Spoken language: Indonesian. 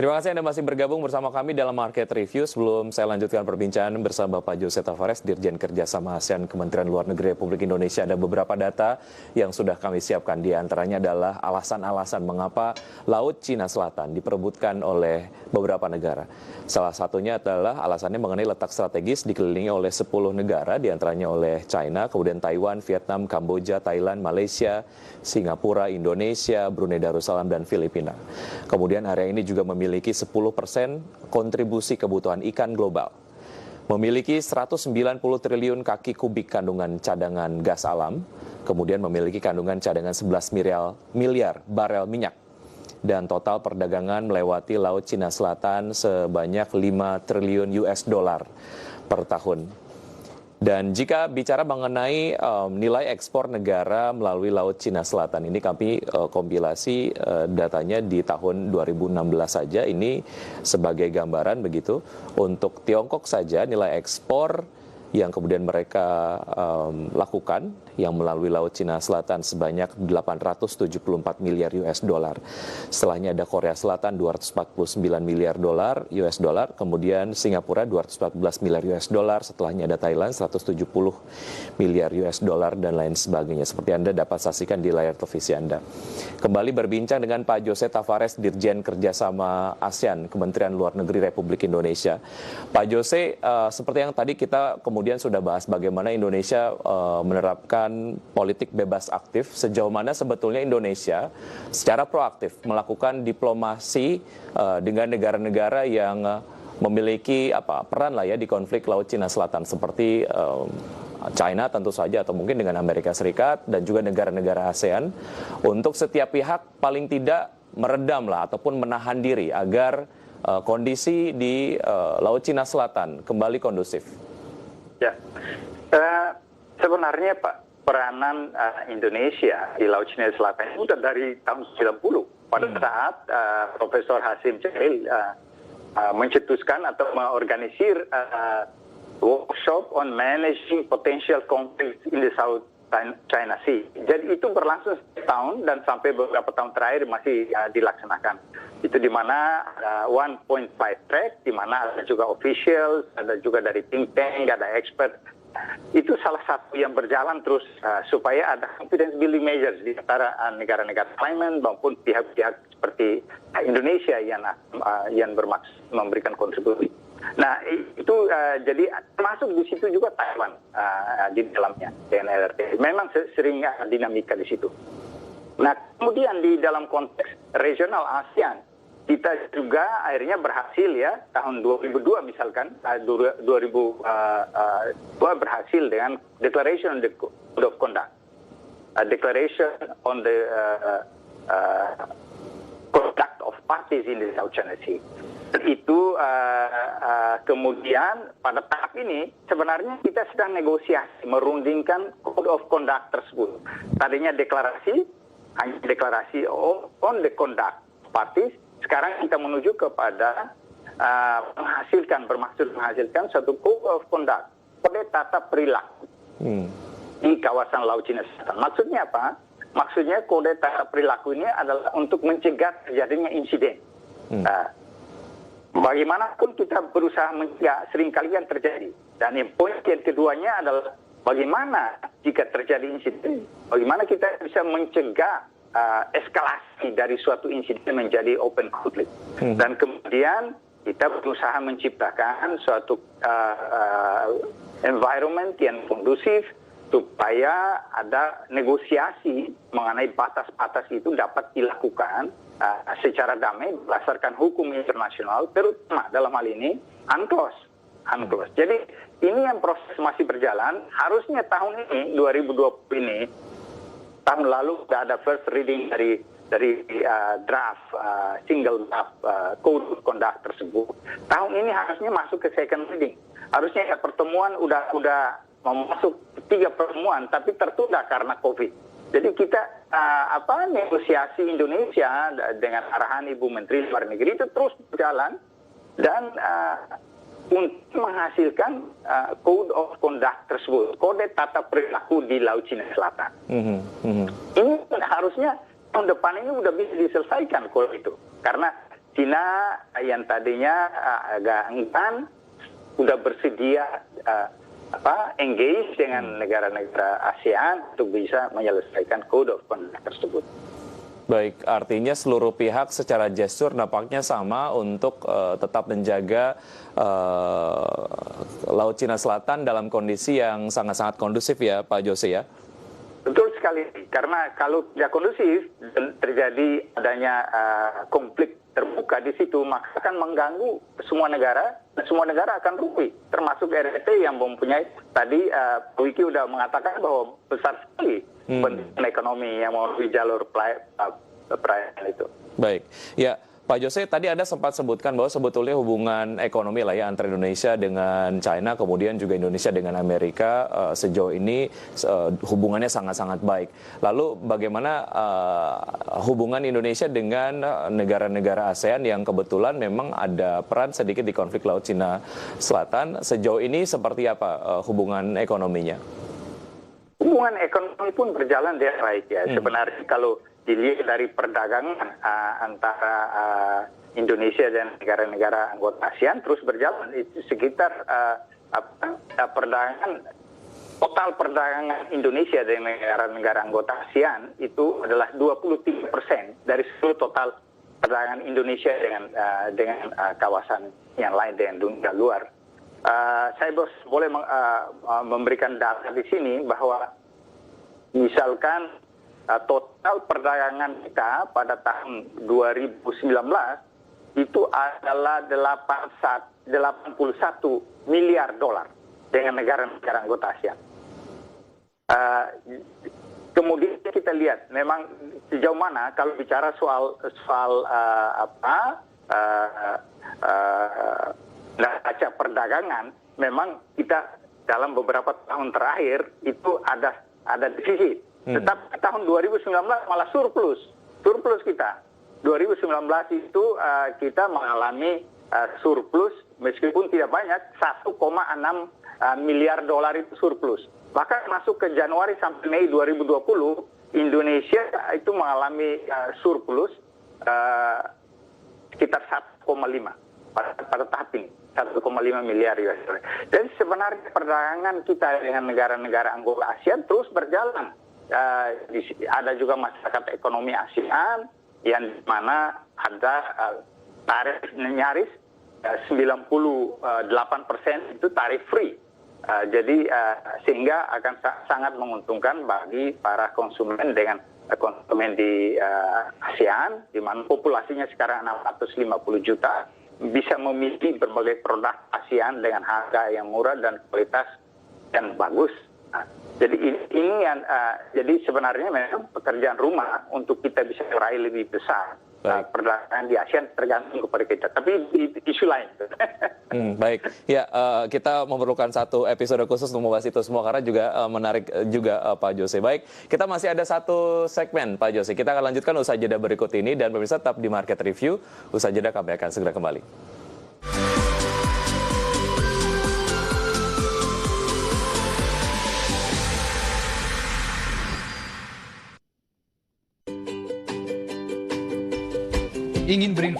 Terima kasih Anda masih bergabung bersama kami dalam Market Review. Sebelum saya lanjutkan perbincangan bersama Pak Jose Tavares, Dirjen Kerjasama ASEAN Kementerian Luar Negeri Republik Indonesia, ada beberapa data yang sudah kami siapkan. Di antaranya adalah alasan-alasan mengapa Laut Cina Selatan diperebutkan oleh beberapa negara. Salah satunya adalah alasannya mengenai letak strategis dikelilingi oleh 10 negara, di antaranya oleh China, kemudian Taiwan, Vietnam, Kamboja, Thailand, Malaysia, Singapura, Indonesia, Brunei Darussalam, dan Filipina. Kemudian area ini juga memiliki 10% kontribusi kebutuhan ikan global. Memiliki 190 triliun kaki kubik kandungan cadangan gas alam, kemudian memiliki kandungan cadangan 11 miliar barel minyak. Dan total perdagangan melewati Laut Cina Selatan sebanyak 5 triliun US dollar per tahun. Dan jika bicara mengenai nilai ekspor negara melalui Laut Cina Selatan, ini kami kompilasi datanya di tahun 2016 saja. Ini sebagai gambaran begitu. Untuk Tiongkok saja nilai ekspor yang kemudian mereka lakukan yang melalui Laut Cina Selatan sebanyak 874 miliar US dollar. Setelahnya ada Korea Selatan 249 miliar dolar US dollar, kemudian Singapura 214 miliar US dollar, setelahnya ada Thailand 170 miliar US dollar dan lain sebagainya. Seperti Anda dapat saksikan di layar televisi Anda. Kembali berbincang dengan Pak Jose Tavares, Dirjen Kerjasama ASEAN Kementerian Luar Negeri Republik Indonesia. Pak Jose, seperti yang tadi kita kemudian sudah bahas bagaimana Indonesia menerapkan politik bebas aktif, sejauh mana sebetulnya Indonesia secara proaktif melakukan diplomasi dengan negara-negara yang memiliki peran lah ya di konflik Laut Cina Selatan seperti China tentu saja, atau mungkin dengan Amerika Serikat dan juga negara-negara ASEAN, untuk setiap pihak paling tidak meredam lah ataupun menahan diri agar kondisi di Laut Cina Selatan kembali kondusif. Ya, sebenarnya Pak, peranan Indonesia di Laut Cina Selatan itu sudah dari tahun 90 pada saat Profesor Hasim Jalil mencetuskan atau mengorganisir workshop on managing potential conflict in the South China Sea. Jadi itu berlangsung setahun dan sampai beberapa tahun terakhir masih dilaksanakan. Itu di mana ada 1.5 track, di mana ada juga officials, ada juga dari think tank, ada expert. Itu salah satu yang berjalan terus supaya ada confidence building measures di antara negara-negara claimant maupun pihak-pihak seperti Indonesia yang bermaksud memberikan kontribusi. Nah itu jadi termasuk di situ juga Taiwan di dalamnya TNLRT. Memang sering dinamika di situ. Nah kemudian di dalam konteks regional ASEAN kita juga akhirnya berhasil ya tahun 2002 misalkan 2002 berhasil dengan Declaration on the Code of Conduct, Declaration on the Conduct of Parties in the South China Sea. Itu kemudian pada tahap ini sebenarnya kita sedang negosiasi merundingkan Code of Conduct tersebut. Tadinya hanya deklarasi on the conduct parties. Sekarang kita menuju kepada bermaksud menghasilkan satu Code of Conduct, kode tata perilaku di kawasan Laut Cina Selatan. Maksudnya apa? Maksudnya kode tata perilaku ini adalah untuk mencegah terjadinya insiden. Bagaimanapun kita berusaha mencegah, seringkali yang terjadi. Dan poin yang keduanya adalah bagaimana jika terjadi insiden, bagaimana kita bisa mencegah eskalasi dari suatu insiden menjadi open conflict. Dan kemudian kita berusaha menciptakan suatu environment yang kondusif supaya ada negosiasi mengenai batas-batas itu dapat dilakukan secara damai berdasarkan hukum internasional, terutama dalam hal ini UNCLOS. Jadi ini yang proses masih berjalan. Harusnya tahun ini 2020 ini, tahun lalu sudah ada first reading dari draft single draft Code of Conduct tersebut. Tahun ini harusnya masuk ke second reading. Harusnya pertemuan udah mau masuk 3 pertemuan, tapi tertunda karena COVID. Jadi kita negosiasi Indonesia dengan arahan Ibu Menteri Luar Negeri itu terus berjalan dan untuk menghasilkan Code of Conduct tersebut, kode tata perilaku di Laut Cina Selatan. Ini harusnya tahun depan ini sudah bisa diselesaikan kalau itu, karena Cina yang tadinya agak enggan sudah bersedia engage dengan negara-negara ASEAN untuk bisa menyelesaikan Code of Conduct tersebut. Baik, artinya seluruh pihak secara gestur nampaknya sama untuk tetap menjaga Laut Cina Selatan dalam kondisi yang sangat-sangat kondusif ya Pak Jose ya? Betul sekali, karena kalau tidak kondusif dan terjadi adanya konflik terbuka di situ, maka akan mengganggu semua negara, dan semua negara akan rugi, termasuk RRT yang mempunyai, tadi Pak Wiki sudah mengatakan bahwa besar sekali pendidikan ekonomi yang melalui jalur perairan itu. Baik, ya Pak Jose tadi Anda sempat sebutkan bahwa sebetulnya hubungan ekonomi lah ya antara Indonesia dengan China, kemudian juga Indonesia dengan Amerika sejauh ini hubungannya sangat-sangat baik. Lalu bagaimana hubungan Indonesia dengan negara-negara ASEAN yang kebetulan memang ada peran sedikit di konflik Laut Cina Selatan, sejauh ini seperti apa hubungan ekonominya? Hubungan ekonomi pun berjalan dengan baik ya. Sebenarnya kalau dilihat dari perdagangan antara Indonesia dan negara-negara anggota ASEAN terus berjalan, itu sekitar total perdagangan Indonesia dengan negara-negara anggota ASEAN itu adalah 23% dari seluruh total perdagangan Indonesia dengan kawasan yang lain, dengan dunia luar. Saya boleh memberikan data di sini bahwa misalkan total perdagangan kita pada tahun 2019 itu adalah 81 miliar dolar dengan negara-negara anggota ASEAN. Kemudian kita lihat memang sejauh mana kalau bicara soal neraca perdagangan, memang kita dalam beberapa tahun terakhir itu ada defisit. Tetapi tahun 2019 malah surplus kita. 2019 itu kita mengalami surplus meskipun tidak banyak, 1,6 miliar dolar itu surplus. Bahkan masuk ke Januari sampai Mei 2020, Indonesia itu mengalami surplus sekitar 1,5 pada tahap ini. 1,5 miliar US dollar. Dan sebenarnya perdagangan kita dengan negara-negara anggota ASEAN terus berjalan. Ada juga masyarakat ekonomi ASEAN yang mana ada tarif nyaris 98% itu tarif free. Jadi sehingga akan sangat menguntungkan bagi para konsumen konsumen di ASEAN, di mana populasinya sekarang 650 juta, bisa memiliki berbagai produk ASEAN dengan harga yang murah dan kualitas yang bagus. Jadi ini yang jadi sebenarnya memang pekerjaan rumah untuk kita bisa meraih lebih besar. Perdagangan di ASEAN tergantung kepada kita, tapi isu lain. Baik, ya kita memerlukan satu episode khusus untuk membahas itu semua karena juga menarik juga Pak Jose. Baik, kita masih ada satu segmen Pak Jose. Kita akan lanjutkan usai jeda berikut ini dan pemirsa tetap di Market Review. Usai jeda kami akan segera kembali. Ingin berinvestasi